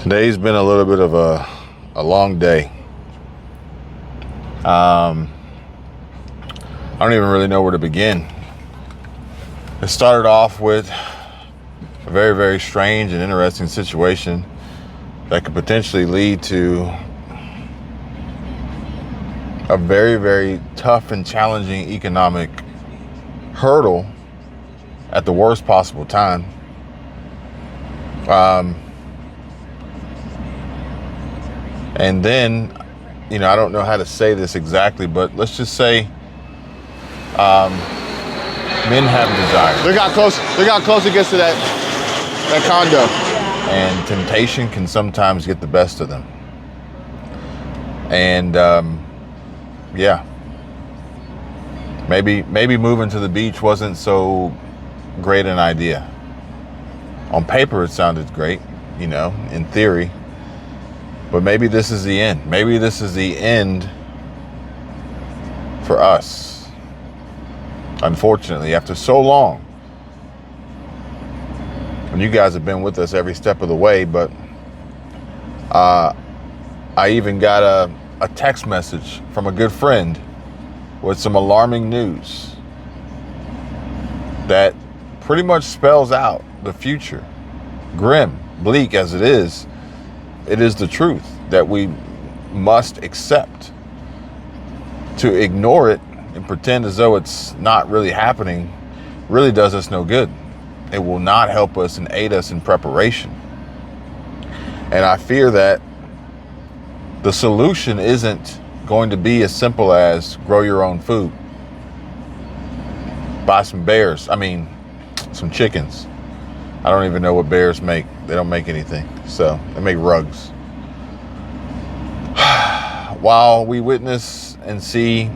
Today's been a little bit of a long day. I don't even really know where to begin. It started off with a very, very strange and interesting situation that could potentially lead to a very, very tough and challenging economic hurdle at the worst possible time. And then, I don't know how to say this exactly, but let's just say men have desire. They got close against to that condo. And temptation can sometimes get the best of them. And maybe moving to the beach wasn't so great an idea. On paper, it sounded great, in theory. But maybe this is the end. Maybe this is the end for us. Unfortunately, after so long. And you guys have been with us every step of the way, but I even got a text message from a good friend with some alarming news that pretty much spells out the future. Grim, bleak as it is the truth that we must accept. To ignore it and pretend as though it's not really happening really does us no good. It will not help us and aid us in preparation. And I fear that the solution isn't going to be as simple as grow your own food. Buy some chickens. I don't even know what bears make. They don't make anything. So they make rugs. While we witness and see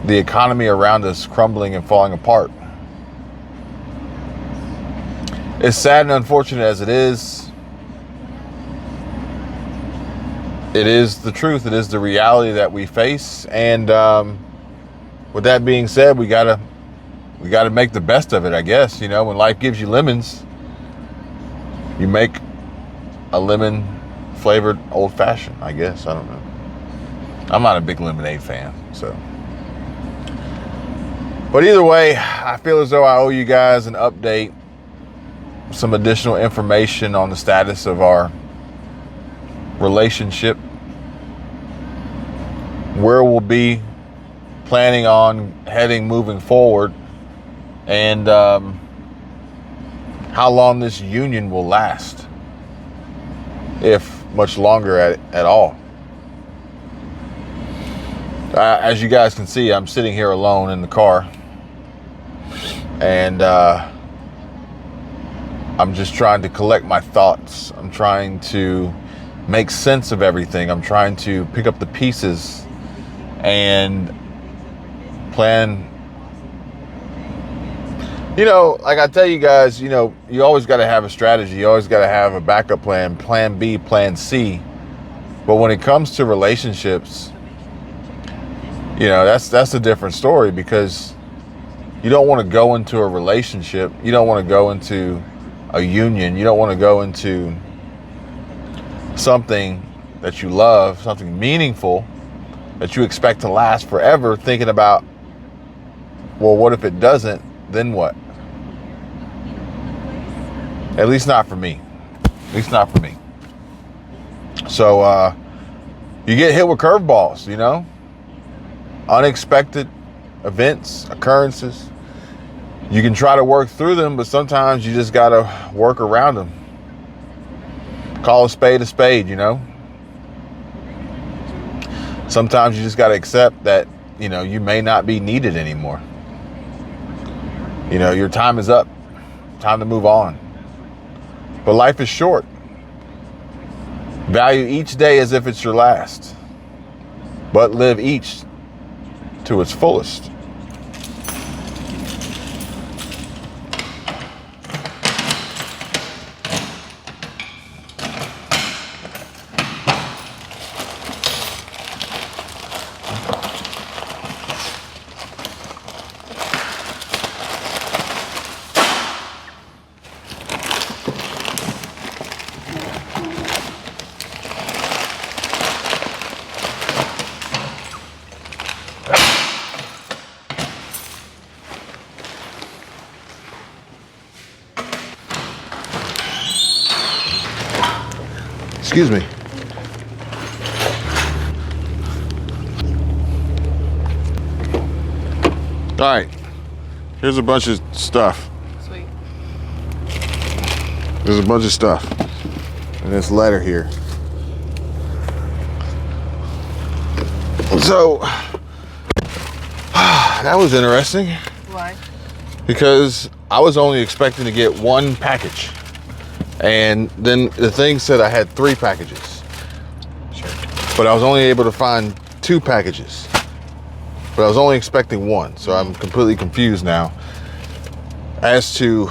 the economy around us crumbling and falling apart, as sad and unfortunate as it is the truth. It is the reality that we face. And with that being said, we gotta make the best of it, I guess. When life gives you lemons, you make a lemon flavored old fashioned, I guess. I don't know. I'm not a big lemonade fan, so. But either way, I feel as though I owe you guys an update, some additional information on the status of our relationship, where we'll be planning on heading moving forward, and how long this union will last, if much longer at all. As you guys can see, I'm sitting here alone in the car, and I'm just trying to collect my thoughts. I'm trying to make sense of everything. I'm trying to pick up the pieces and plan. Like I tell you guys, you always got to have a strategy. You always got to have a backup plan, plan B, plan C. But when it comes to relationships, that's a different story, because you don't want to go into a relationship. You don't want to go into a union. You don't want to go into something that you love, something meaningful that you expect to last forever, thinking about, well, what if it doesn't? Then what? At least not for me. So you get hit with curveballs, unexpected events, occurrences. You can try to work through them, but sometimes you just gotta work around them. Call a spade, Sometimes you just gotta accept that, you may not be needed anymore. Your time is up. Time to move on. But life is short. Value each day as if it's your last, but live each to its fullest. Excuse me. All right, here's a bunch of stuff. Sweet. There's a bunch of stuff in this letter here. So, that was interesting. Why? Because I was only expecting to get one package. And then the thing said I had 3 packages. Sure. But I was only able to find 2 packages. But I was only expecting 1. So I'm completely confused now as to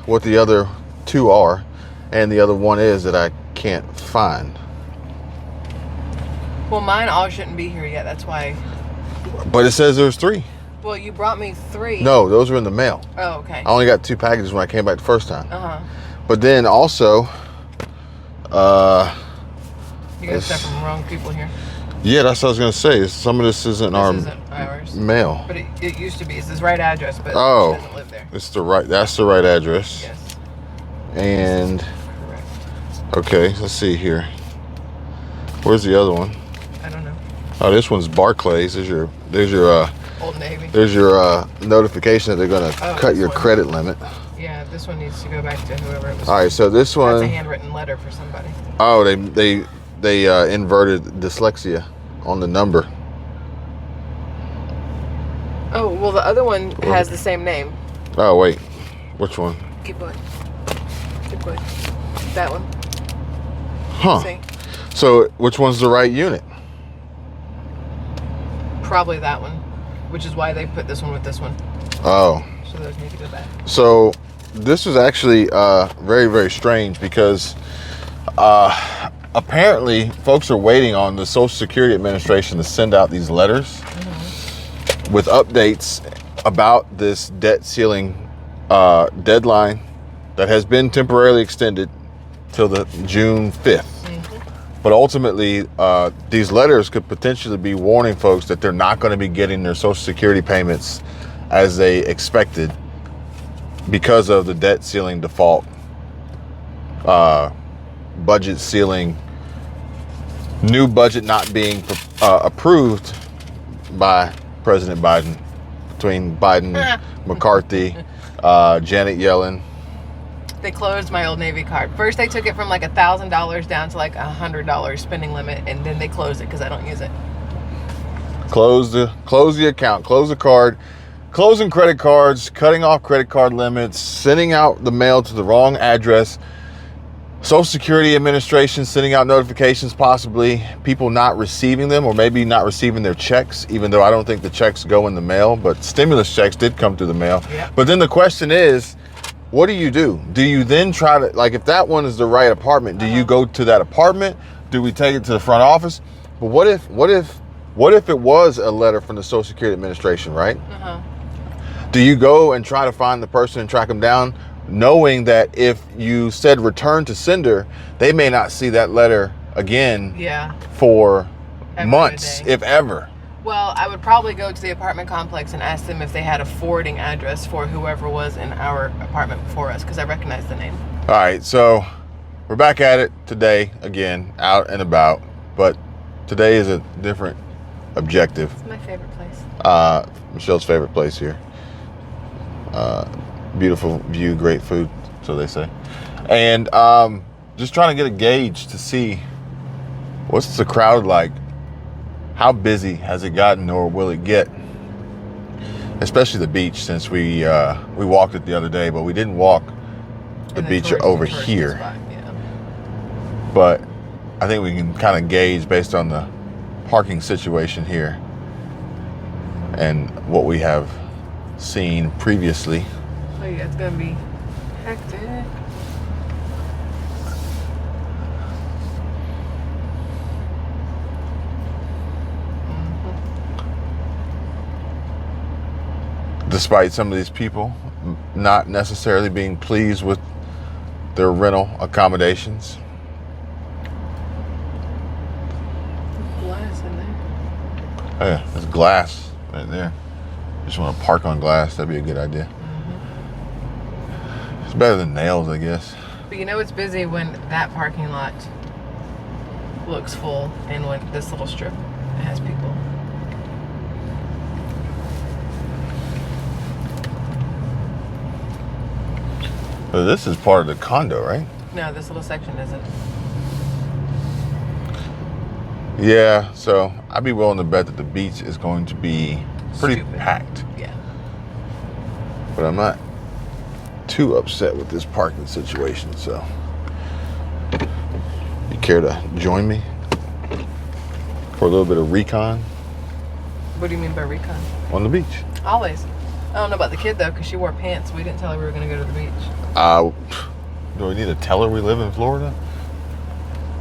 what the other 2 are. And the other one is that I can't find. Well, mine all shouldn't be here yet. That's why. But it says there's 3. Well, you brought me 3. No, those were in the mail. Oh, okay. I only got 2 packages when I came back the first time. Uh-huh. But then also, You got stuff from wrong people here. yeah, that's what I was gonna say. Some of this isn't This isn't ours. mail. But it used to be. It's this right address, but Oh. she doesn't live there. It's that's the right address. Yes. And Correct. okay, let's see here. Where's the other one? I don't know. Oh, this one's Barclays. There's your Old Navy. notification that they're gonna Oh, cut this your one. credit limit. Yeah, this one needs to go back to whoever it was. All right, so this That's a one, handwritten letter for somebody. oh, they inverted dyslexia on the number. Oh, well, the other one has the same name. Oh wait, which one? Keep going. Keep going. That one. Huh. See? So which one's the right unit? Probably that one, which is why they put this one with this one. Oh. So those need to go back. So this was actually very, very strange because apparently folks are waiting on the Social Security Administration to send out these letters with updates about this debt ceiling deadline that has been temporarily extended till the June 5th. But ultimately, these letters could potentially be warning folks that they're not going to be getting their Social Security payments as they expected because of the debt ceiling default, budget ceiling, new budget not being approved by President Biden, between Biden, McCarthy, Janet Yellen. They closed my Old Navy card. First, they took it from like $1,000 down to like $100 spending limit, and then they closed it because I don't use it. Close the account, close the card, closing credit cards, cutting off credit card limits, sending out the mail to the wrong address, Social Security Administration sending out notifications, possibly people not receiving them or maybe not receiving their checks, even though I don't think the checks go in the mail, but stimulus checks did come through the mail. Yep. But then the question is, what do you do? Do you then try to, like, if that one is the right apartment, do you go to that apartment? Do we take it to the front office? But what if it was a letter from the Social Security Administration, right? Do you go and try to find the person and track them down, knowing that if you said return to sender, they may not see that letter again for months, if ever? Well, I would probably go to the apartment complex and ask them if they had a forwarding address for whoever was in our apartment before us, because I recognize the name. All right, so we're back at it today again, out and about, but today is a different objective. It's my favorite place. Michelle's favorite place here. Beautiful view, great food, so they say. And just trying to get a gauge to see what's the crowd like. How busy has it gotten, or will it get? Especially the beach, since we walked it the other day, but we didn't walk the beach over here. Spot, yeah. But I think we can kind of gauge based on the parking situation here and what we have seen previously. Oh yeah, it's gonna be hectic. Despite some of these people not necessarily being pleased with their rental accommodations. Glass in there. Oh yeah, there's glass right there. Just want to park on glass, that'd be a good idea. It's better than nails, I guess. But you know it's busy when that parking lot looks full, and when this little strip has people. But this is part of the condo, right? No, this little section isn't. Yeah, so I'd be willing to bet that the beach is going to be pretty Stupid. packed. Yeah. But I'm not too upset with this parking situation, so you care to join me for a little bit of recon What do you mean by recon? on the beach? Always. I don't know about the kid though, because she wore pants. We didn't tell her we were going to go to the beach. Do we need to tell her we live in Florida?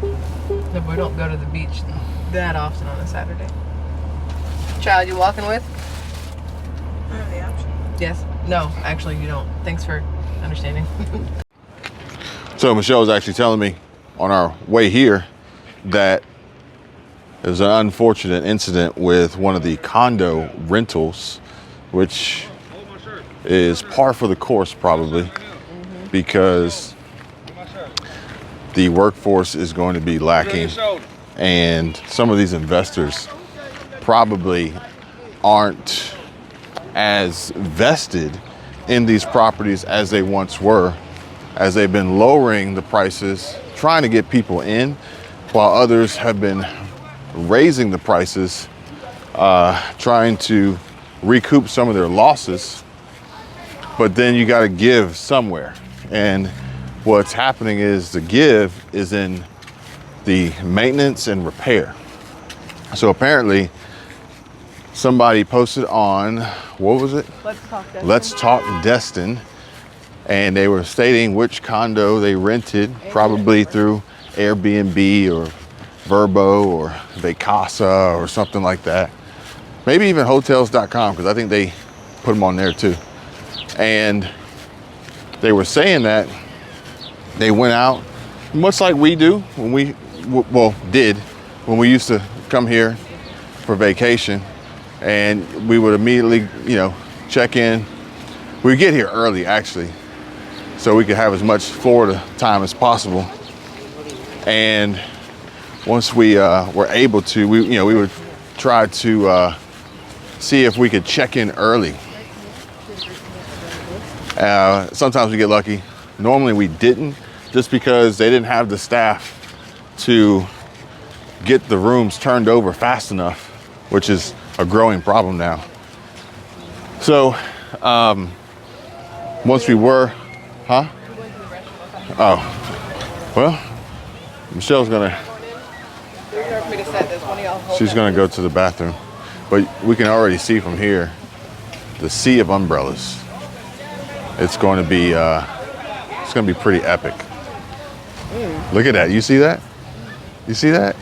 No, but we don't go to the beach that often on a Saturday. Child, you walking with? I have the option. Yes. No, actually, you don't. Thanks for understanding. So Michelle was actually telling me on our way here that there was an unfortunate incident with one of the condo rentals, which is par for the course probably, because the workforce is going to be lacking, and some of these investors probably aren't as vested in these properties as they once were, as they've been lowering the prices, trying to get people in, while others have been raising the prices, trying to recoup some of their losses. But then you got to give somewhere. And what's happening is the give is in the maintenance and repair. So apparently somebody posted on, what was it? Let's Talk Destin. And they were stating which condo they rented, probably through Airbnb or Verbo or Vacasa or something like that. Maybe even hotels.com, because I think they put them on there too. And they were saying that they went out, much like we do when we, did when we used to come here for vacation, and we would immediately, check in. We'd get here early actually, so we could have as much Florida time as possible. And once we were able to, we would try to see if we could check in early. Sometimes we get lucky. Normally we didn't, just because they didn't have the staff to get the rooms turned over fast enough, which is a growing problem now. So once we were, well, Michelle's she's gonna go to the bathroom, but we can already see from here the sea of umbrellas. It's going to be pretty epic. Look at that. You see that? You see that?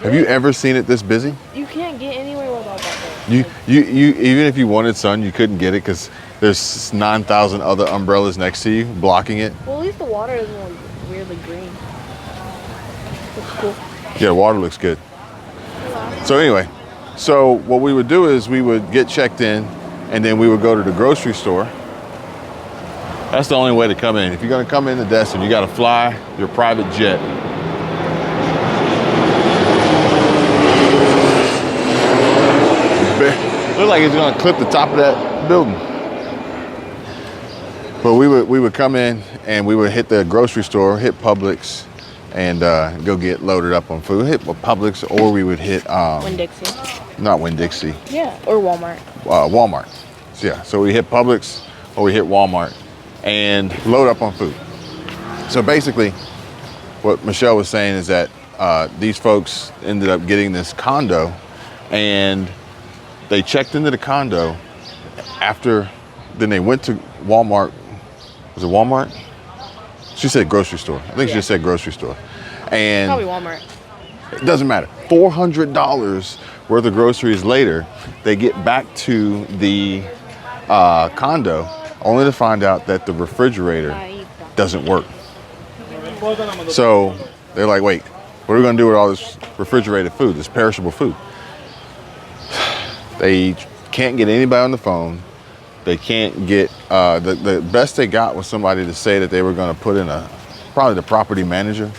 Have you ever seen it this busy? You can't get anywhere without that. You even if you wanted sun, you couldn't get it because there's 9,000 other umbrellas next to you blocking it. Well, at least the water isn't like weirdly green. Looks cool. Yeah, water looks good. So anyway, so what we would do is we would get checked in, and then we would go to the grocery store. That's the only way to come in. If you're gonna come into Destin, you gotta fly your private jet. Look like it's gonna clip the top of that building. But we would come in and we would hit the grocery store, hit Publix, and go get loaded up on food. Hit Publix, or we would hit Winn-Dixie. not Winn-Dixie. Yeah, or Walmart. Walmart. So, yeah, so we hit Publix or we hit Walmart and load up on food. So basically, what Michelle was saying is that these folks ended up getting this condo, and they checked into the condo after, then they went to Walmart. Was it Walmart? She said grocery store. I think she just said grocery store. And Probably Walmart. it doesn't matter. $400 worth of groceries later, they get back to the condo only to find out that the refrigerator doesn't work. So they're like, wait, what are we gonna do with all this refrigerated food, this perishable food? They can't get anybody on the phone. They can't get, the best they got was somebody to say that they were gonna put in probably the property manager,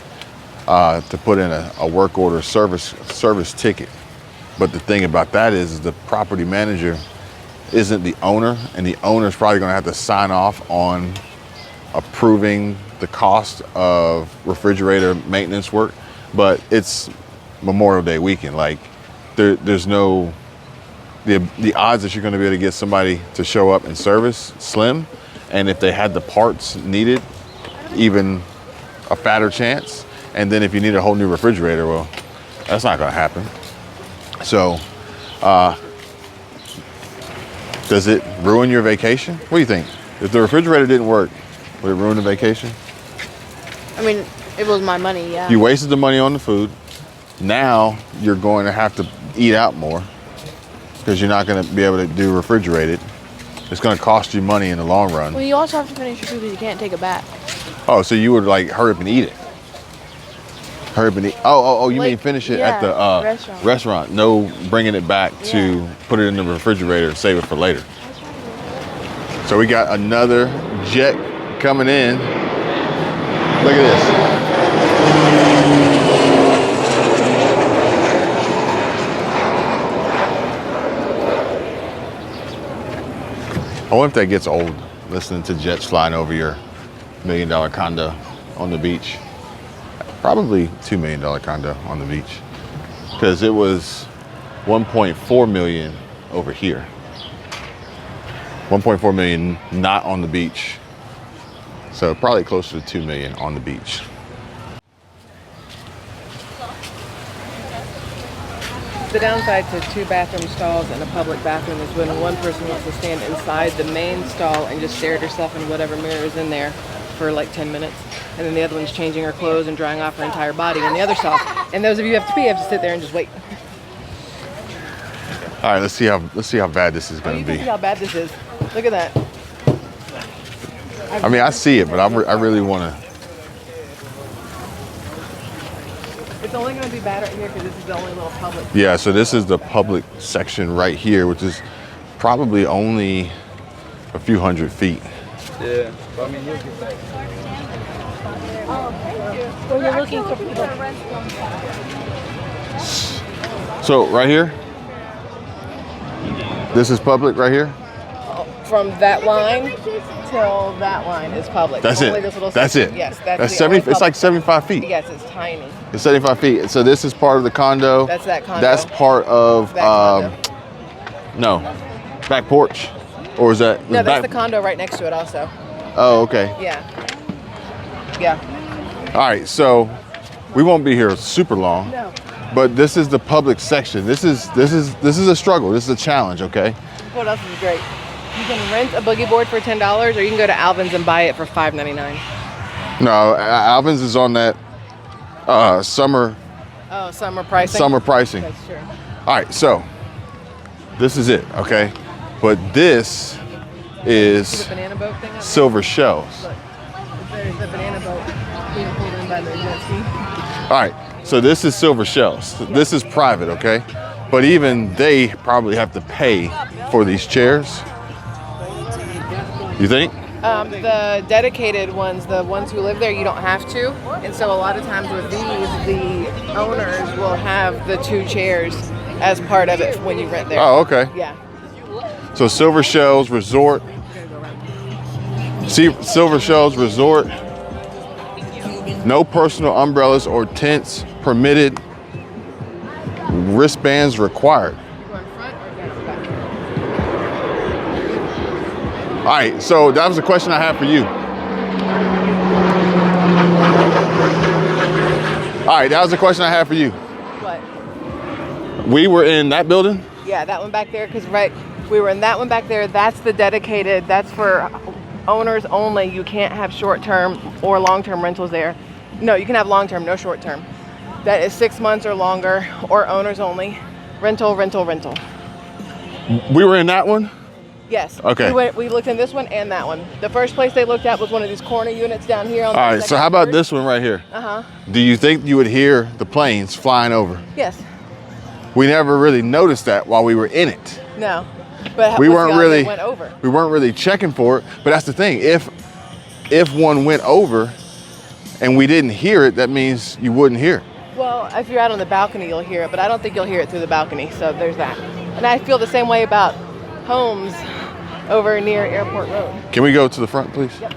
to put in a work order service ticket. But the thing about that is the property manager isn't the owner, and the owner's probably gonna have to sign off on approving the cost of refrigerator maintenance work. But it's Memorial Day weekend. Like there's no, the odds that you're gonna be able to get somebody to show up and service slim. And if they had the parts needed, even a fatter chance. And then if you need a whole new refrigerator, well, that's not gonna happen. So, does it ruin your vacation? What do you think? If the refrigerator didn't work, would it ruin the vacation? I mean, it was my money, yeah. You wasted the money on the food. Now you're going to have to eat out more because you're not going to be able to do refrigerated. It's going to cost you money in the long run. Well, you also have to finish your food because you can't take it back. Oh, so you would like hurry up and eat it? Hurry up and eat. Oh, you mean finish it at the restaurant? No, bringing it back to put it in the refrigerator, save it for later. So we got another jet coming in. Look at this. I wonder if that gets old, listening to jets flying over your $1 million condo on the beach. Probably $2 million condo on the beach, because it was 1.4 million over here. 1.4 million not on the beach. So probably closer to 2 million on the beach. The downside to 2 bathroom stalls and a public bathroom is when one person wants to stand inside the main stall and just stare at herself in whatever mirror is in there for like 10 minutes. And then the other one's changing her clothes and drying off her entire body in the other stall. And those of you who have to pee have to sit there and just wait. All right, let's see how bad this is Oh, going you to can be. see how bad this is. Look at that. I mean, I see it, but I really want to. It's only going to be bad right here because this is the only little public. Yeah, so this is the public section right here, which is probably only a few hundred feet. Yeah, but I mean, you'll get that. When you're looking for people. So right here, this is public right here. From that line till that line is public. That's Only it. this little That's section. it. Yes, That's the 70. only It's like public. 75 feet. Yes, it's tiny. It's 75 feet. So this is part of the condo. That's that condo. That's part of That condo. no, back porch, or is that? No, that's back? the condo right next to it also. Oh, okay. Yeah. Yeah. All right. So we won't be here super long. No. But this is the public section. This is a struggle. This is a challenge. Okay. What else is great? You can rent a boogie board for $10, or you can go to Alvin's and buy it for $5.99. No, Alvin's is on that summer Oh, summer pricing. summer pricing. That's true. All right, so this is it, okay? But this is See the banana boat thing up there? Silver Shells. Look, there's the banana boat being pulled in by the jet ski. All right, so this is Silver Shells. This is private, okay? But even they probably have to pay for these chairs. You think? The dedicated ones, the ones who live there, you don't have to. And so a lot of times with these, the owners will have the 2 chairs as part of it when you rent there. Oh, okay. Yeah. So Silver Shells Resort. See, Silver Shells Resort. No personal umbrellas or tents permitted. Wristbands required. Go in front or go back? All right, so that was the question I had for you. All right, that was the question I had for you. What? We were in that building? Yeah, that one back there, because we were in that one back there. That's the dedicated, that's for owners only. You can't have short-term or long-term rentals there. No, you can have long-term, no short-term. That is 6 months or longer, or owners only. Rental, rental, rental. We were in that one? Yes. Okay. We looked in this one and that one. The first place they looked at was one of these corner units down here on All the right, so second how about floor. this one right here? Uh-huh. Do you think you would hear the planes flying over? Yes. We never really noticed that while we were in it. No. But We what's weren't the odds really it went over? we weren't really checking for it, but that's the thing. If one went over, and we didn't hear it, that means you wouldn't hear it. Well, if you're out on the balcony, you'll hear it, but I don't think you'll hear it through the balcony. So there's that. And I feel the same way about homes over near Airport Road. Can we go to the front, please? Yep.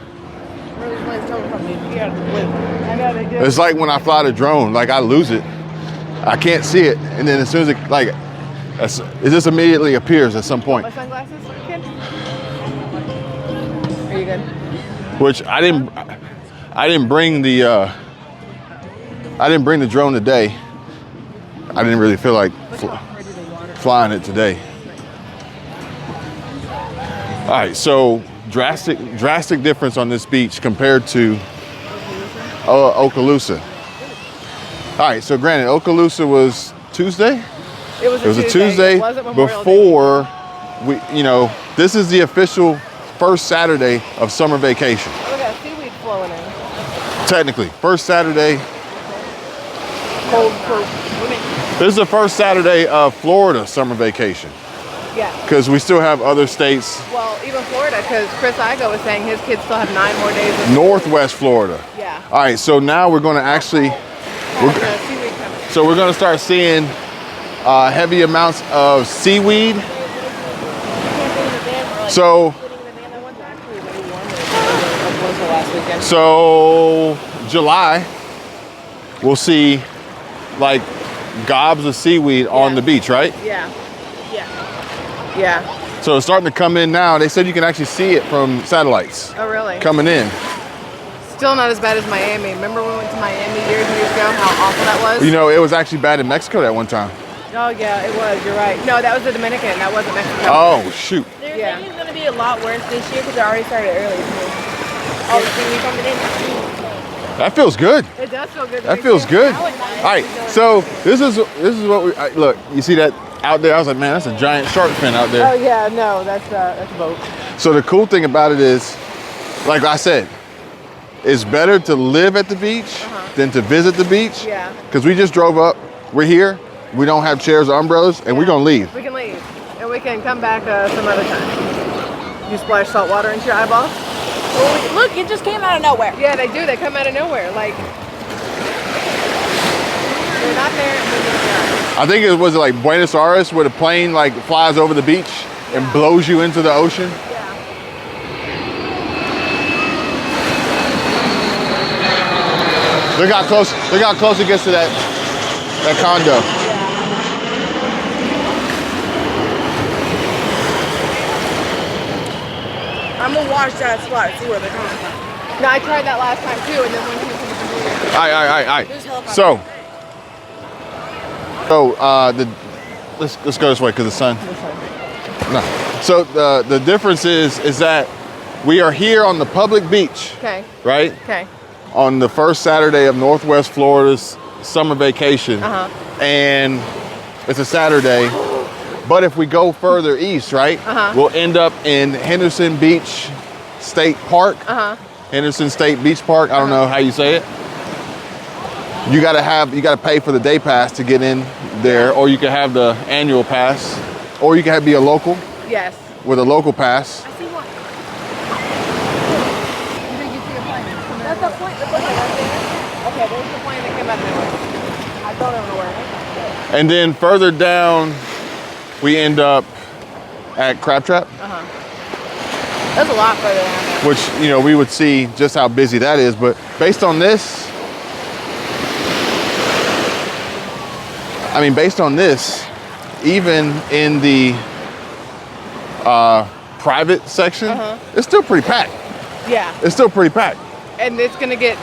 I know they do. It's like when I fly the drone, like I lose it. I can't see it, and then as soon as it just immediately appears at some point. My sunglasses, kid? Are you good? Which I didn't bring the drone today. I didn't really feel like flying it today. All right, so drastic difference on this beach compared to Okaloosa. All right, so granted, Okaloosa was Tuesday. It was a Tuesday It wasn't Memorial Day. before this is the official first Saturday of summer vacation. Oh, we got seaweed flowing in. Technically, first Saturday. Cold. This is the first Saturday of Florida summer vacation Yeah. because we still have other states. Well, even Florida, because Chris Igo was saying his kids still have 9 more days. Of Northwest Florida. Yeah. All right, so now we're going to actually, Seaweed coming. so we're going to start seeing heavy amounts of seaweed. So, so July, we'll see like gobs of seaweed on the beach, right? Yeah. So it's starting to come in now. They said you can actually see it from satellites Oh, really? coming in. Still not as bad as Miami. Remember when we went to Miami years and years ago? How awful that was? You know, it was actually bad in Mexico that one time. Oh, yeah, it was. You're right. No, that was the Dominican. That wasn't Mexico. Oh, shoot. They're Yeah. saying it's going to be a lot worse this year because it already started early. All the seaweed coming in. That feels good. It does feel good. To That me, feels too. good. All right, so this is what we look. You see that out there? I was like, man, that's a giant shark fin out Oh, there. yeah, no, that's a boat. So the cool thing about it is, like I said, it's better to live at the beach than to visit the beach. Yeah. Because we just drove up. We're here. We don't have chairs or umbrellas, and we're gonna leave. We can leave, and we can come back some other time. You splash salt water into your eyeballs? Oh, look, it just came out of nowhere. Yeah, they do. They come out of nowhere. Like, they're not there, and then they're I think it was like Buenos Aires, where the plane like flies over the beach and blows you into the ocean. Yeah. Look how close it gets to that condo. I'm going to watch that spot and see where they're coming from. No, I tried that last time too, and then when he was in the computer. All right. There's helicopters. Let's go this way because the sun. No. So the difference is that we are here on the public beach, Okay. right? Okay. On the first Saturday of Northwest Florida's summer vacation, and it's a Saturday. But if we go further east, right, we'll end up in Henderson Beach State Park. Henderson State Beach Park. I don't know how you say it. You gotta pay for the day pass to get in there, or you can have the annual pass, or you can be a local Yes. with a local pass. I see one. You think you see a plane? That's the point. The plane right there. Okay, there's the plane that came out of nowhere. I don't know where. And then further down, we end up at Crab Trap, That's a lot further down there. which we would see just how busy that is. But based on this, even in the private section, it's still pretty packed. Yeah. It's still pretty packed. And it's going to get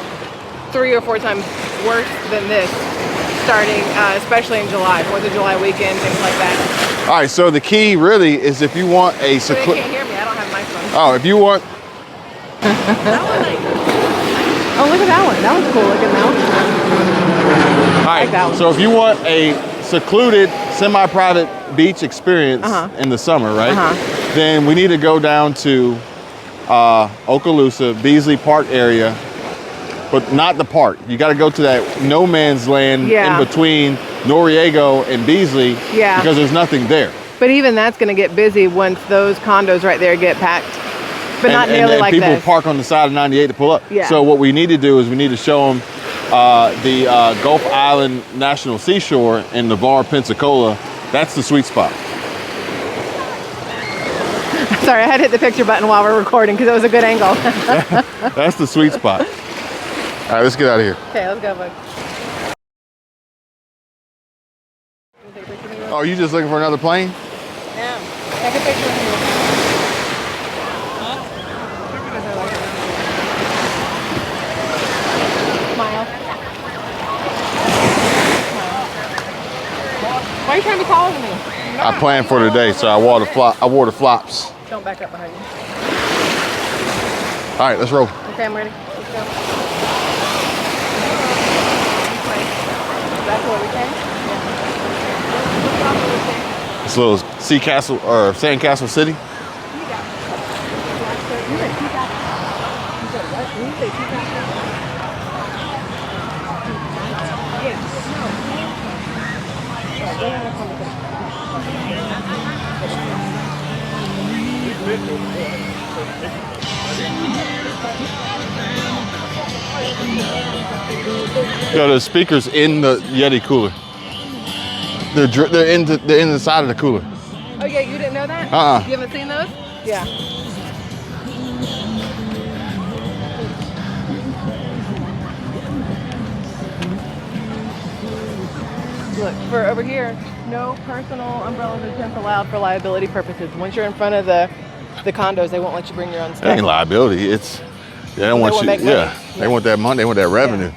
3 or 4 times worse than this, starting especially in July, 4th of July weekend, things like that. All right, so the key really is if you want a So they can't hear me. I don't have my phone. oh, if you want Oh, look at that one. That one's cool. Look at that one. all right, that one. so if you want a secluded, semi-private beach experience in the summer, right? Then we need to go down to Okaloosa, Beasley Park area, but not the park. You got to go to that no man's land Yeah. in between Noriego and Beasley Yeah. because there's nothing there. But even that's going to get busy once those condos right there get packed. But not nearly like people this. park on the side of 98 to pull up. Yeah. So what we need to do is we need to show them the Gulf Island National Seashore in Navarre, Pensacola. That's the sweet spot. Sorry, I had to hit the picture button while we're recording because it was a good angle. That's the sweet spot. All right, let's get out of here. Okay, let's go, bud. Oh, you just looking for another plane? Yeah. Take a picture of you. Smile. Why are you trying to be taller than me? I planned for today, so I wore the flops. Don't back up behind you. All right, let's roll. Okay, I'm ready. Let's go. Back to where we came? Yeah. This little sea castle or sand castle city. Yo, the speakers in the Yeti cooler. They're in the side of the cooler. Oh yeah, you didn't know that? You haven't seen those? Yeah. Look, for over here, no personal umbrellas or tents allowed for liability purposes. Once you're in front of the condos, they won't let you bring your own It stuff. ain't liability. It's they don't want won't you. make money. Yeah, they want that money. They want that revenue.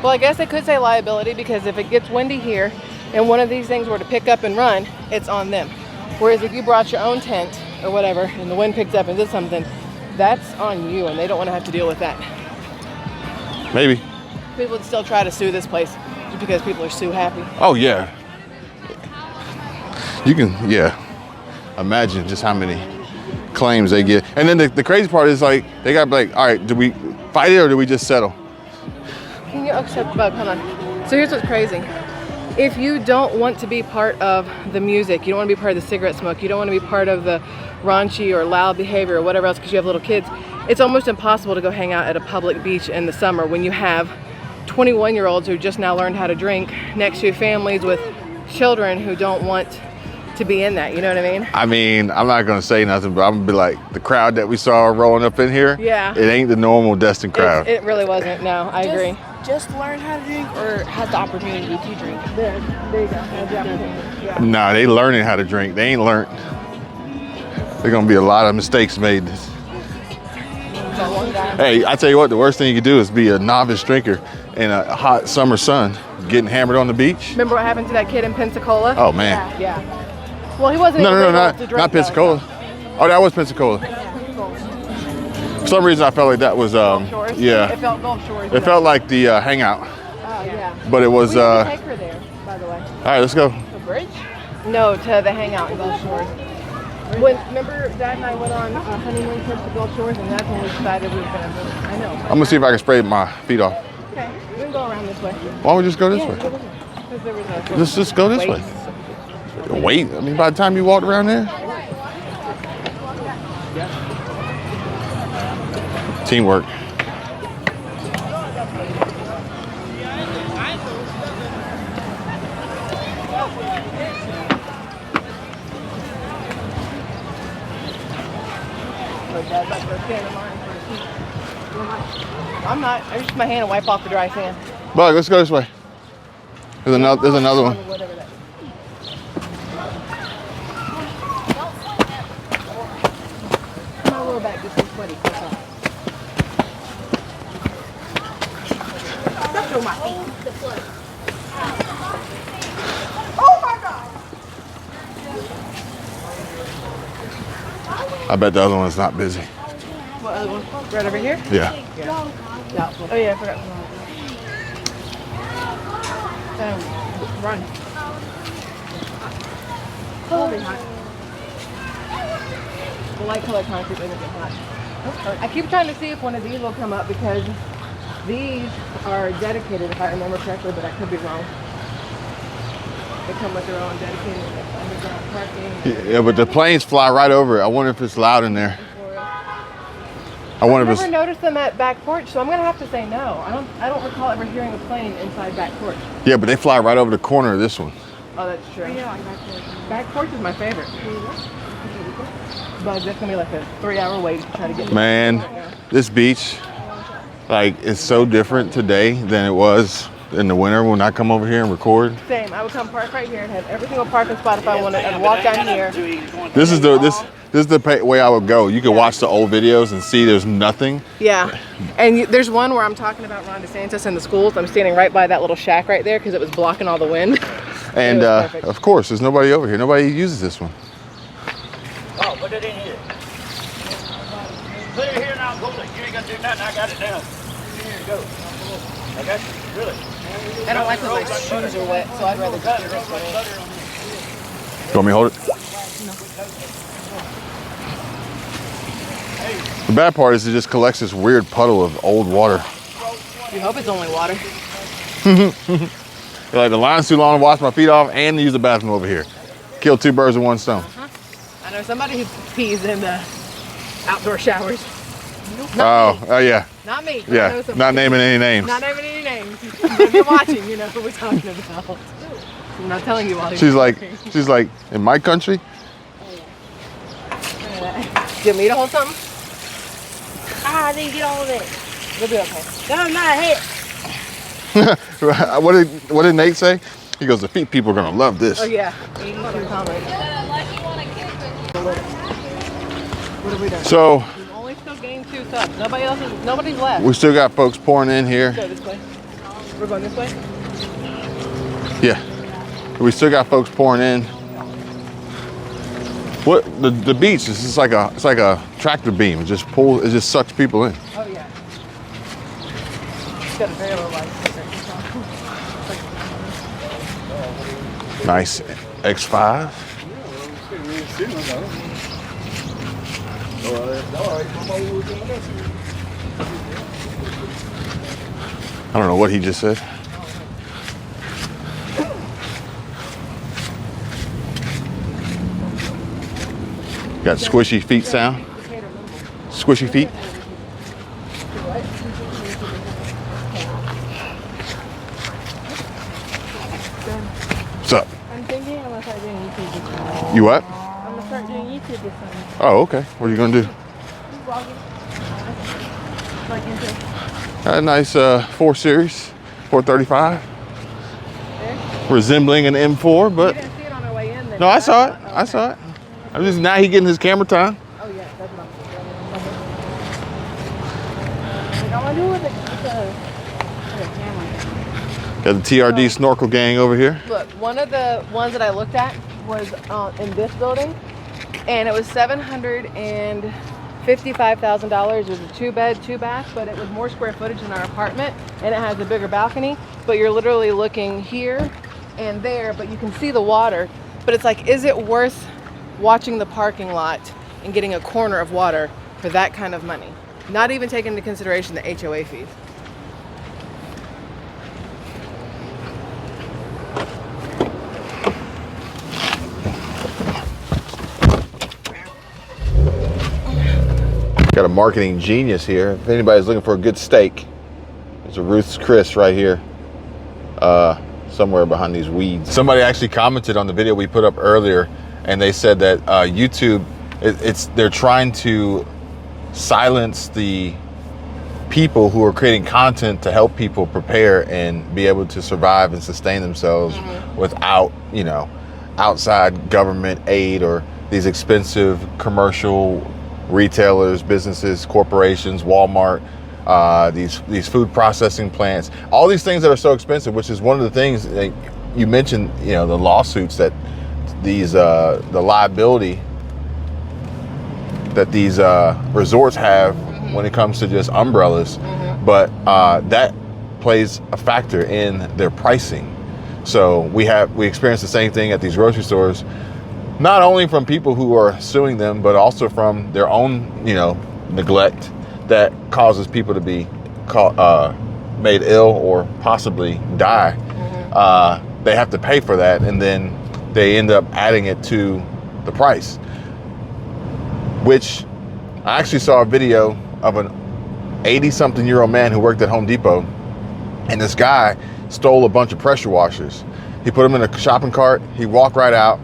Well, I guess they could say liability because if it gets windy here and one of these things were to pick up and run, it's on them. Whereas if you brought your own tent or whatever and the wind picked up and did something, that's on you and they don't want to have to deal with that. Maybe. People would still try to sue this place just because people are sue happy. Oh yeah. You can imagine just how many claims they get. And then the crazy part is like they got like, all right, do we fight it or do we just settle? Can you accept bug? Hold on. So here's what's crazy. If you don't want to be part of the music, you don't want to be part of the cigarette smoke, you don't want to be part of the raunchy or loud behavior or whatever else because you have little kids, it's almost impossible to go hang out at a public beach in the summer when you have 21-year-olds who just now learned how to drink next to families with children who don't want to be in that, you know what I mean? I mean, I'm not gonna say nothing, but I'm gonna be like the crowd that we saw rolling up in here. Yeah. It ain't the normal Destin crowd. It really wasn't. No, I agree. Just learn how to drink or have the opportunity to drink. There you go. Have the opportunity. Yeah. Nah, they learning how to drink. They ain't learned. There's gonna be a lot of mistakes made. Hey, I tell you what, the worst thing you could do is be a novice drinker in a hot summer sun, getting hammered on the beach. Remember what happened to that kid in Pensacola? Oh man. Yeah. Well, he wasn't. No, able not to drink, not though, Pensacola. Oh, that was Pensacola. For some reason, I felt like that was Gulf Shores? yeah. It felt Gulf Shores. It felt like the hangout, Oh yeah. but it was. We All used to take her there, by the way. right, let's go. The bridge? No, to the hangout in Gulf Shores. Remember, Dad and I went on a honeymoon trip to Gulf Shores, and that's when we decided we were gonna go. I know. I'm gonna see if I can spray my feet off. Okay, we can go around this way. Why don't we just go this way? Because there was a Just go this way. Wait, I mean, by the time you walked around there. Teamwork. I'm not. I use my hand and wipe off the dry sand. Bug, let's go this way. There's another one. Whatever that is. My lower back gets so sweaty. Don't show my feet. I bet the other one's not busy. What other one? Right over here? Yeah. Yeah. Oh yeah, I forgot. Run. Holy hot. The light color concrete doesn't get hot. I keep trying to see if one of these will come up because these are dedicated, if I remember correctly, but I could be wrong. They come with their own dedicated. underground parking. Yeah, but the planes fly right over it. I wonder if it's loud in there. I wonder I've if never it's. noticed them at back porch, so I'm gonna have to say no. I don't recall ever hearing a plane inside back porch. Yeah, but they fly right over the corner of this one. Oh, that's true. Yeah, like back there. Back porch is my favorite. But that's gonna be like a 3-hour wait to try to get. Man, this beach, like, it's so different today than it was in the winter when I come over here and record. Same. I would come park right here and have every single parking spot if I wanted, and walk down here. This is the way I would go. You can watch the old videos and see there's nothing. Yeah, and there's one where I'm talking about Ron DeSantis and the schools. I'm standing right by that little shack right there because it was blocking all the wind. And perfect. of course, there's nobody over here. Nobody uses this one. Oh, put it in here. Put it here and I'll hold it. You ain't gonna do nothing. I got it down. Here you go. I got you. Really? I don't like when my shoes are wet, so I'd rather just do this one. You want me to hold it? The bad part is it just collects this weird puddle of old water. You hope it's only water. Like, the line's too long to wash my feet off and use the bathroom over here. Kill two birds with one stone. I know somebody who pees in the outdoor showers. Oh yeah. Not me. I know Yeah, somebody. not naming any names. Not naming any names. If you're watching, you know who we're talking about. I'm not telling you all. She's like, in my country? Do you want me to hold something? Ah, I didn't get all of it. You'll be okay. No, I'm not hit. What did Nate say? He goes, the feet people are gonna love this. Oh yeah. 82 comments. What have we done? So We've only still gained 2 subs. Nobody's left. we still got folks pouring in here. Go this way. We're going this way? Yeah. We still got folks pouring in. What the beach is just like a tractor beam. It just sucks people in. Oh yeah. It's got a very low light. Nice X5. I don't know what he just said. Got squishy feet sound. Squishy feet. What's up? I'm thinking I'm gonna start doing YouTube this summer. You what? I'm gonna start doing YouTube this summer. Oh, okay. What are you gonna do? Vlogging. Like into Got a nice 4 Series, 435. Resembling an M4, We but didn't see it on our way in then. no, I saw it. Oh, I saw it. I'm just now he getting his camera time. Oh yeah, that's what like, I wanna do with a camera. Got the TRD snorkel gang over here. Look, one of the ones that I looked at was in this building, and it was $755,000. It was a 2-bed, 2-bath, but it was more square footage than our apartment, and it has a bigger balcony. But you're literally looking here and there, but you can see the water. But it's like, is it worth watching the parking lot and getting a corner of water for that kind of money? Not even taking into consideration the HOA fees. Got a marketing genius here. If anybody's looking for a good steak, there's a Ruth's Chris right here, somewhere behind these weeds. Somebody actually commented on the video we put up earlier, and they said that YouTube, they're trying to silence the people who are creating content to help people prepare and be able to survive and sustain themselves without, outside government aid or these expensive commercial retailers, businesses, corporations, Walmart, these food processing plants, all these things that are so expensive, which is one of the things that you mentioned, the lawsuits that these, the liability that these resorts have when it comes to just umbrellas, but that plays a factor in their pricing. So we experience the same thing at these grocery stores, not only from people who are suing them, but also from their own, neglect that causes people to be made ill or possibly die. They have to pay for that, and then they end up adding it to the price. Which I actually saw a video of an 80-something-year-old man who worked at Home Depot, and this guy stole a bunch of pressure washers. He put them in a shopping cart. He walked right out.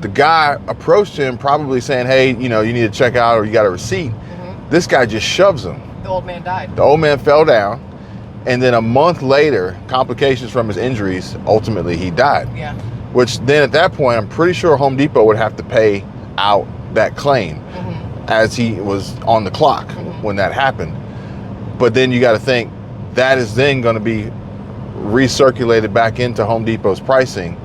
The guy approached him, probably saying, "Hey, you know, you need to check out, or you got a receipt." This guy just shoves him. The old man died. The old man fell down, and then a month later, complications from his injuries, ultimately he died. Yeah. Which then at that point, I'm pretty sure Home Depot would have to pay out that claim as he was on the clock when that happened. But then you got to think that is then going to be recirculated back into Home Depot's pricing,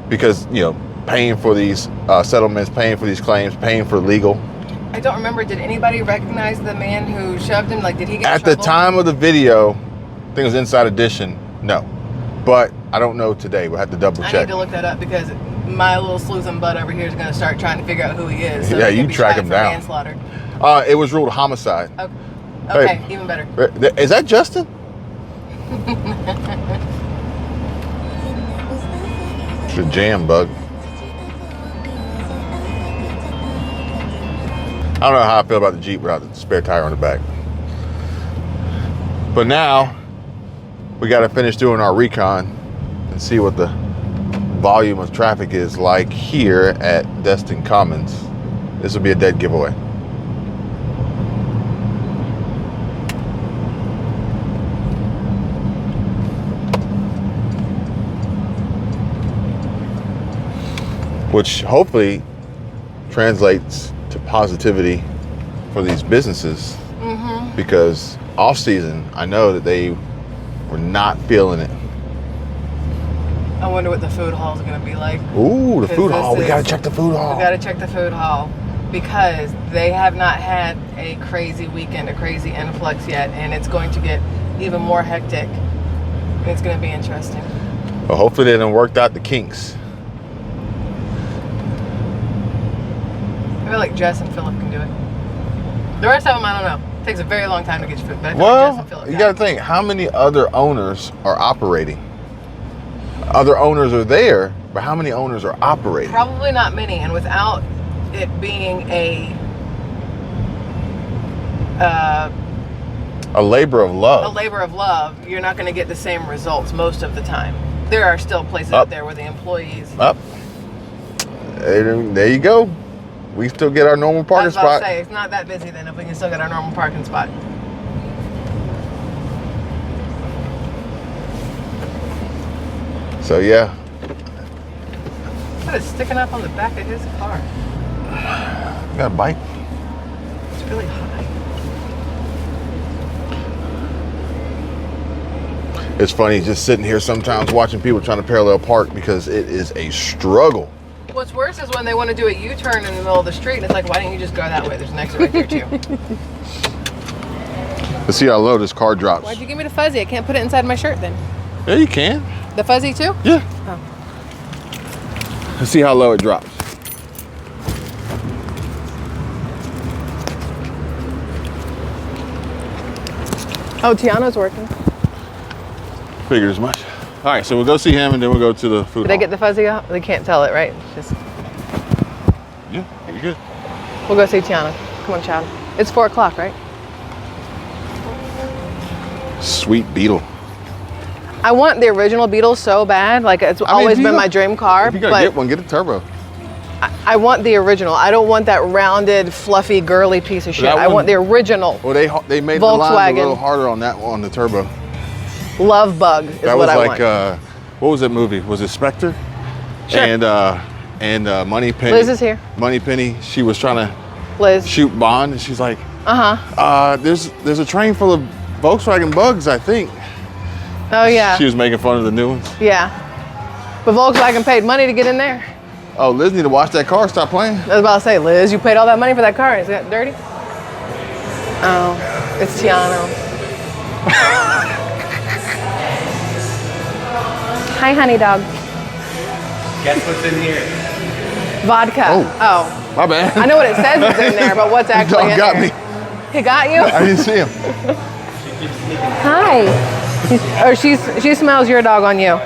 because, you know, paying for these settlements, paying for these claims, paying for legal. I don't remember. Did anybody recognize the man who shoved him? Like, did he get in At the trouble? time of the video, I think it was Inside Edition, no. But I don't know today. We'll have to double I check. need to look that up, because my little sleuthing butt over here is going to start trying to figure out who he is. So Yeah, he you could be track tried him for down. Manslaughter. It was ruled homicide. Okay, Hey. even better. Is that Justin? It's a jam bug. I don't know how I feel about the Jeep without the spare tire on the back. But now we got to finish doing our recon and see what the volume of traffic is like here at Destin Commons. This will be a dead giveaway. Which hopefully translates to positivity for these businesses, because off season, I know that they were not feeling it. I wonder what the food hall is going to be like. Ooh, the 'Cause food this hall. We is- got to check the food hall. We got to check the food hall, because they have not had a crazy weekend, a crazy influx yet, and it's going to get even more hectic. And it's going to be interesting. Well, hopefully they done worked out the kinks. I feel like Jess and Philip can do it. The rest of them, I don't know. It takes a very long time to get your food, but I feel like Jess Well, and Philip you got got it. to think, how many other owners are operating? Other owners are there, but how many owners are operating? Probably not many, and without it being a labor of love. labor of love, you're not going to get the same results most of the time. There are still places out there where the employees. Up. There you go. We still get our normal I parking was about spot. to say, it's not that busy then if we can still get our normal parking spot. So yeah, What is sticking up on the back of his car? we got a bike. It's really high. It's funny just sitting here sometimes watching people trying to parallel park, because it is a struggle. What's worse is when they want to do a U-turn in the middle of the street, and it's like, why didn't you just go that way? There's an exit right there too. Let's see how low this car drops. Why'd you give me the fuzzy? I can't put it inside my shirt then. Yeah, you can. The fuzzy too? Yeah. Oh. Let's see how low it drops. Oh, Tiana's working. Figured as much. All right, so we'll go see him, and then we'll go to the food Did I hall. get the fuzzy out? They can't tell it, right? Just Yeah, you're good. we'll go see Tiana. Come on, child. It's 4 o'clock, right? Sweet Beetle. I want the original Beetle so bad. Like, it's always been my dream car. If you gotta But get one, get a turbo. I want the original. I don't want that rounded, fluffy, girly piece of shit. That I one- want the original. Well, they made the lines a Volkswagen. little harder on that one, on the turbo. Love bug is That what was I like, want. what was that movie? Was it Spectre? Sure. And Money Penny. Liz is here. Money Penny. She was trying to Liz. shoot Bond, and she's like, Uh-huh. there's a train full of Volkswagen bugs, I think. Oh, yeah. She was making fun of the new ones. Yeah. But Volkswagen paid money to get in there. Oh, Liz need to watch that car. Stop playing. I was about to say, Liz, you paid all that money for that car. Is it dirty? Oh, it's Tiana. Hi, honey dog. Guess what's in here? Vodka. Oh. My bad. I know what it says is in there, but what's actually Dog in got there? me. He got you? I didn't see him. Hi. Or she smells your dog on you.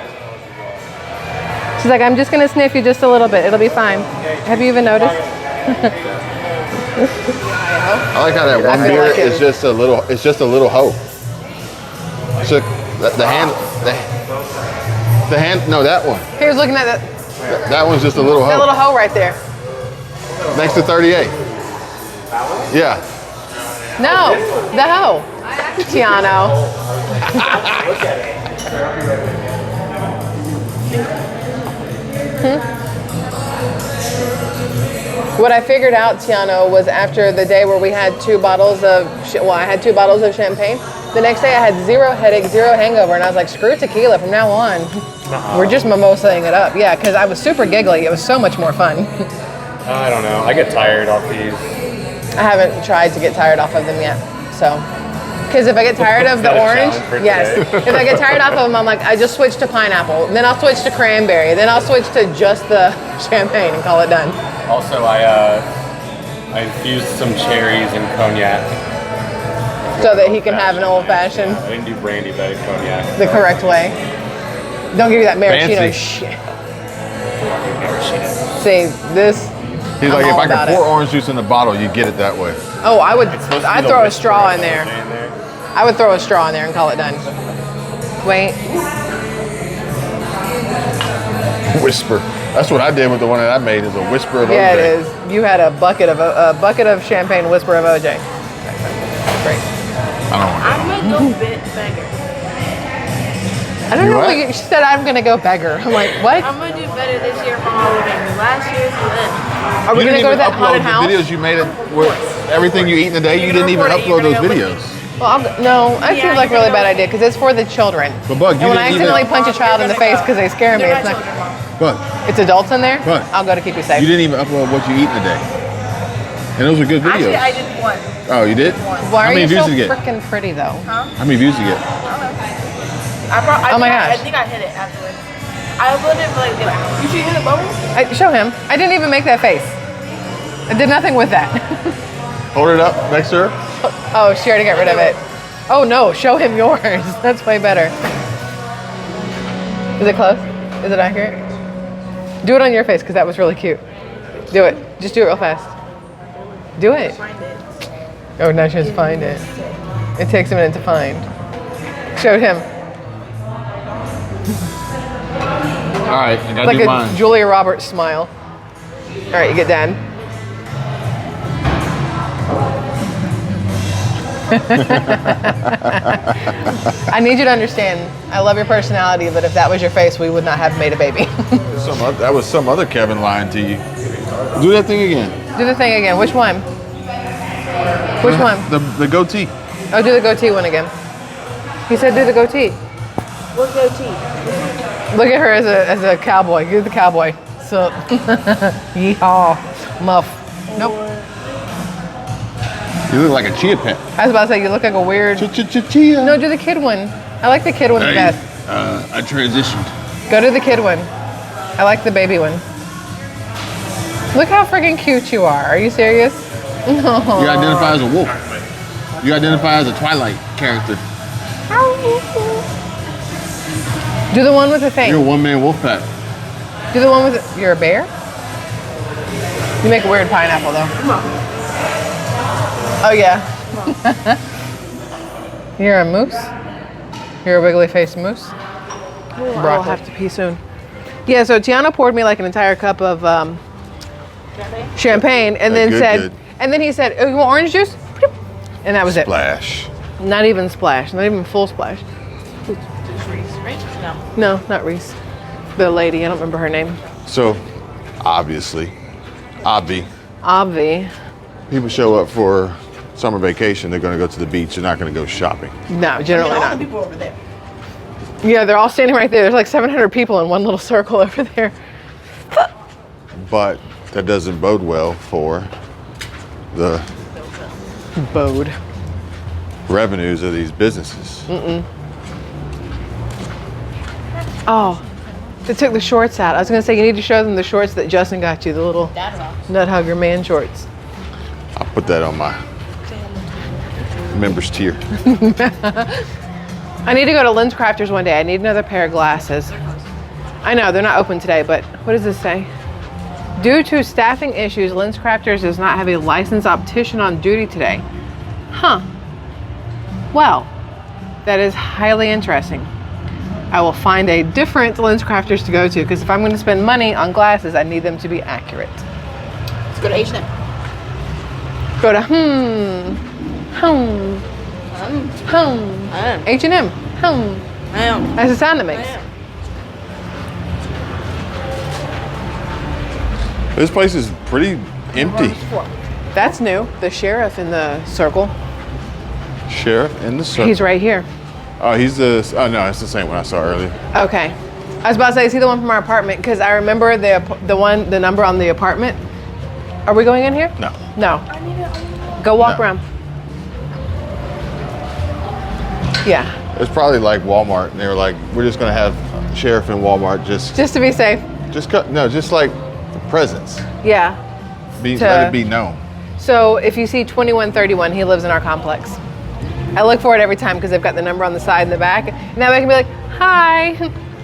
She's like, I'm just gonna sniff you just a little bit. It'll be fine. Have you even noticed? I like how that one feel beer like it is just a little. It's just a little hoe. So the hand. The hand. No, that one. Here's looking at that. That one's just a little That hoe. little hoe right there. Next to 38. Yeah. No, the hoe. Tiano. What I figured out, Tiano, was after the day where we had 2 bottles of, I had 2 bottles of champagne. The next day I had 0 headache, 0 hangover, and I was like, screw tequila from now on. We're just mimosaing it up. Yeah, because I was super giggly. It was so much more fun. I don't know. I get tired off these. I haven't tried to get tired off of them yet, so. Because if I get tired of the Is that a orange, challenge for yes. today? If I get tired off of them, I'm like, I just switch to pineapple. Then I'll switch to cranberry. Then I'll switch to just the champagne and call it done. Also, I infused some cherries and cognac. So that he can have an old fashioned I didn't do brandy, but I did cognac. the correct way. Don't give you that maraschino Fancy. shit. See, this. He's I'm like, if all I about could pour it. orange juice in a bottle, you get it that way. Oh, I would. It's supposed to be I'd the throw a whisper straw in of there. saying there. I would throw a straw in there and call it done. Wait. Whisper. That's what I did with the one that I made. Is a whisper of Yeah, OJ. it is. You had a bucket of champagne whisper of OJ. Great. I don't want I'm gonna go bit beggar. I don't You know. what? She said I'm gonna go beggar. I'm like, what? I'm gonna do better this year for Halloween. Last year's lit. Are we You gonna didn't go to even that upload haunted the house? videos you made it with everything you eat in a day. You You're didn't even gonna record it, upload you're those gonna go videos. Well, no, that Yeah, seems like a you're really gonna bad idea because it's for the children. But Bug, you And when I didn't even. accidentally punch a child in the face because they scare me, They're it's not not. children, Mom. Bug, It's adults in there. What? I'll go to keep you safe. you didn't even upload what you eat in a day. And those are good videos. Actually, I did one. Oh, you did? Why How are many you views so did you get? freaking pretty though? How many views did you get? Oh my I gosh. think I hit it afterwards. I uploaded it for like, you should hit the bubbles? Show him. I didn't even make that face. I did nothing with that. Hold it up next to her. Oh, she already got rid of it. Oh no, show him yours. That's way better. Is it close? Is it accurate? Do it on your face because that was really cute. Do it. Just do it real fast. Do it. Oh, now she has to find it. It takes a minute to find. Showed him. All right, I gotta Like do a mine. Julia Roberts smile. All right, you get done. I need you to understand, I love your personality, but if that was your face, we would not have made a baby. That was some other Kevin lying to you. Do that thing again. Do the thing again. Which one? Which one? The goatee. Oh, do the goatee one again. He said do the goatee. What goatee? Look at her as a cowboy. You're the cowboy. So, yeehaw, muff. Nope. You look like a chia pet. I was about to say you look like a weird. Chia. No, do the kid one. I like the kid one the best. I transitioned. Go to the kid one. I like the baby one. Look how freaking cute you are. Are you serious? No. You identify as a wolf. You identify as a Twilight character. Do the one with the thing. You're a one-man wolf pack. Do the one with the, you're a bear? You make a weird pineapple though. Oh yeah. You're a moose? You're a wiggly faced moose? I'll have to pee soon. Yeah, so Tiana poured me like an entire cup of champagne and then Good. and then he said, oh, you want orange juice? And that was it. Splash. Not even splash, not even full splash. No, not Reese. The lady, I don't remember her name. So, obviously, Obvi, people show up for summer vacation. They're going to go to the beach. They're not going to go shopping. No, generally All the not. people over there. Yeah, they're all standing right there. There's like 700 people in one little circle over there. But that doesn't bode well for the Bode. revenues of these businesses. Oh, they took the shorts out. I was gonna say you need to show them the shorts that Justin got you, the little nut hugger man shorts. I'll put that on my members tier. I need to go to Lens Crafters one day. I need another pair of glasses. I know, they're not open today, but what does this say? Due to staffing issues, Lens Crafters does not have a licensed optician on duty today. Huh. Well, that is highly interesting. I will find a different Lens Crafters to go to, because if I'm going to spend money on glasses, I need them to be accurate. Let's go to H&M. Go to H&M. That's the sound it makes. This place is pretty empty. That's new. The sheriff in the circle. Sheriff in the circle. He's right here. Oh, he's the. Oh no, it's the same one I saw earlier. Okay. I was about to say, is he the one from our apartment? Because I remember the number on the apartment. Are we going in here? No. No. Go walk around. Yeah. It's probably like Walmart, and they were like, "We're just gonna have sheriff in Walmart just to be safe. Just like presence. Yeah. Let it be known." So if you see 2131, he lives in our complex. I look for it every time because they've got the number on the side and the back, and that way I can be like, "Hi,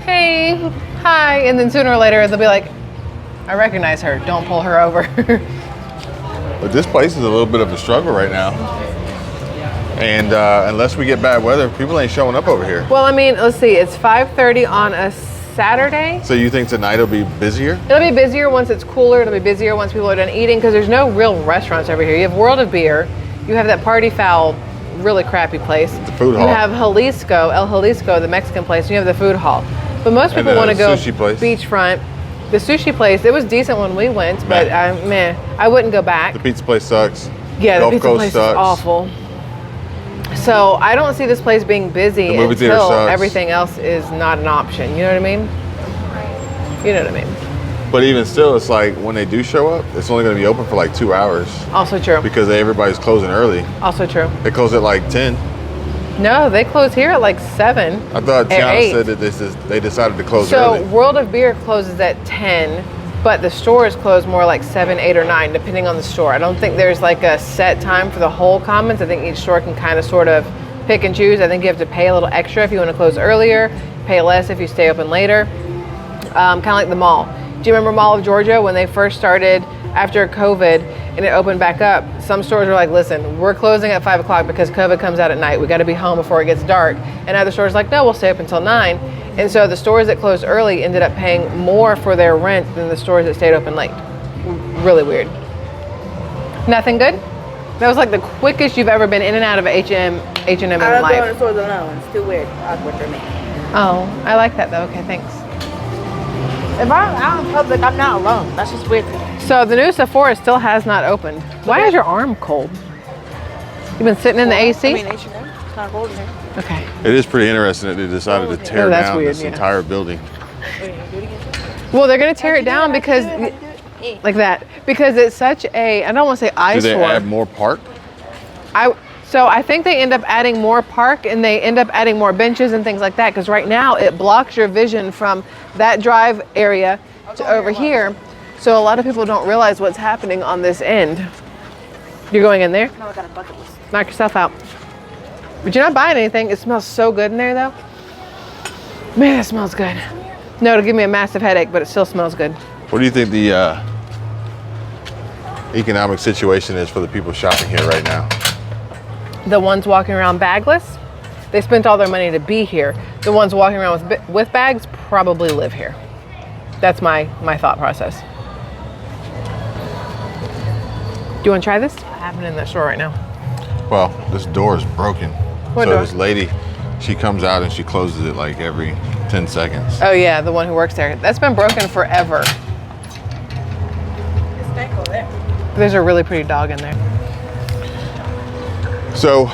hey, hi," and then sooner or later they'll be like, "I recognize her. Don't pull her over." But this place is a little bit of a struggle right now. And unless we get bad weather, people ain't showing up over here. Well, I mean, let's see. It's 5:30 on a Saturday. So you think tonight will be busier? It'll be busier once it's cooler. It'll be busier once people are done eating because there's no real restaurants over here. You have World of Beer. You have that Party Foul, really crappy place. The food hall. You have Jalisco, El Jalisco, the Mexican place. And you have the food hall. But most people want to go sushi place. beachfront. The sushi place, it was decent when we went, but I wouldn't go back. The pizza place sucks. Yeah, the Gulf pizza Coast place sucks. is awful. So I don't see this place being busy The movie theater until sucks. everything else is not an option. You know what I mean? You know what I mean? But even still, it's like when they do show up, it's only going to be open for like 2 hours Also true. because everybody's closing early. Also true. They close at like 10. No, they close here at like 7. I thought Or Tiana 8. said that they decided to close So early. World of Beer closes at 10, but the stores close more like 7, 8, or 9, depending on the store. I don't think there's like a set time for the whole Commons. I think each store can kind of sort of pick and choose. I think you have to pay a little extra if you want to close earlier, pay less if you stay open later. Kind of like the mall. Do you remember Mall of Georgia when they first started after COVID and it opened back up? Some stores were like, listen, we're closing at 5 o'clock because COVID comes out at night. We got to be home before it gets dark. And other stores like, no, we'll stay up until 9. And so the stores that closed early ended up paying more for their rent than the stores that stayed open late. Really weird. Nothing good? That was like the quickest you've ever been in and out of H&M in I don't go in the life. stores alone. It's too weird. Awkward for me. Oh, I like that though. Okay, thanks. If I'm out in public, I'm not alone. That's just weird for me. So the new Sephora still has not opened. Why is your arm cold? You've been sitting in the AC? I mean, H&M. It's kind of cold in here. Okay. It is pretty interesting that they decided to tear that's down weird, this yeah. entire building. Wait, do it again? Well, they're going to tear it down because, like that, because it's such a, I don't want to say Do they eyesore. add more park? So I think they end up adding more park and they end up adding more benches and things like that because right now it blocks your vision from that drive area to over here. So a lot of people don't realize what's happening on this end. You're going in there? No, I got a bucket list. Knock yourself out. But you're not buying anything. It smells so good in there though. Man, it smells good. No, it'll give me a massive headache, but it still smells good. What do you think the economic situation is for the people shopping here right now? The ones walking around bagless, they spent all their money to be here. The ones walking around with bags probably live here. That's my thought process. Do you want to try this? What's happening in that store right now? Well, this door is broken. What so door? this lady, she comes out and she closes it like every 10 seconds. Oh yeah, the one who works there. That's been broken forever. It's thankful there. There's a really pretty dog in there. So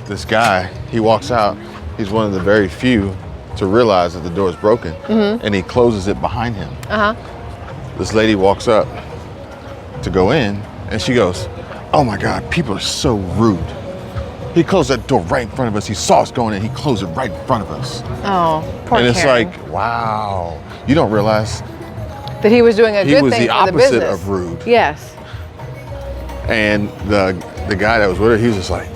this guy, he walks out. He's one of the very few to realize that the door is broken, and he closes it behind him. This lady walks up to go in, and she goes, "Oh my God, people are so rude. He closed that door right in front of us. He saw us going in. He closed it right in front of us." Oh, poor And it's Karen. like, wow. You don't realize that he was doing a he good was thing the for the opposite business. of rude. Yes. And the guy that was with her, he was just like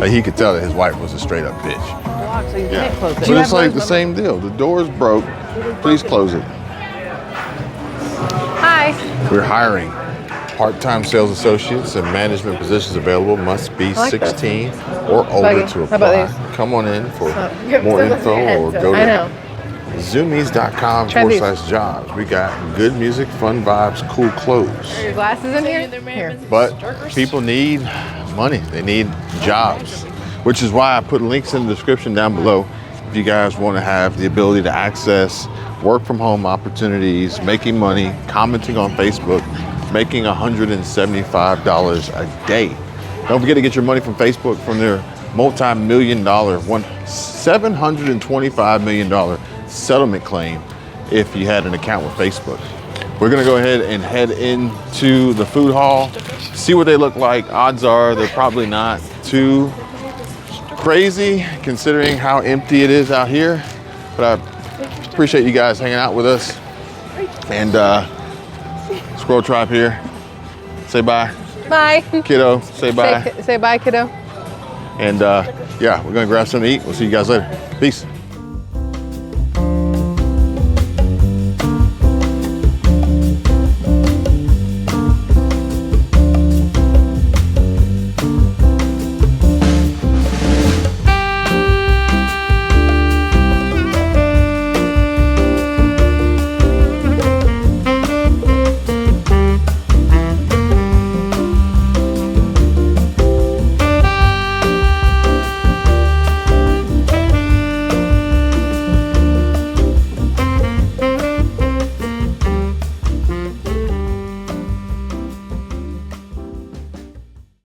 he could tell that his wife was a straight up bitch. locked, so you Yeah. can't close it. But it's like the same deal. The door's broke. Please close it. Hi. We're hiring part-time sales associates and management positions available. Must be like this. 16 or older Buggy. to How about apply. these? Come on in for You're more still info looking at or it, so- go I know. to zoomies.com/jobs. We got good music, fun vibes, cool clothes. Are your glasses in here? Here. But people need money. They need jobs, which is why I put links in the description down below. If you guys want to have the ability to access work from home opportunities, making money, commenting on Facebook, making $175 a day. Don't forget to get your money from Facebook from their multi-million dollar, $725 million settlement claim if you had an account with Facebook. We're gonna go ahead and head into the food hall, see what they look like. Odds are they're probably not too crazy considering how empty it is out here. But I appreciate you guys hanging out with us. And Squirrel Tribe here. Say bye. Bye. Kiddo, say bye. Say bye, kiddo. And yeah, we're gonna grab something to eat. We'll see you guys later. Peace.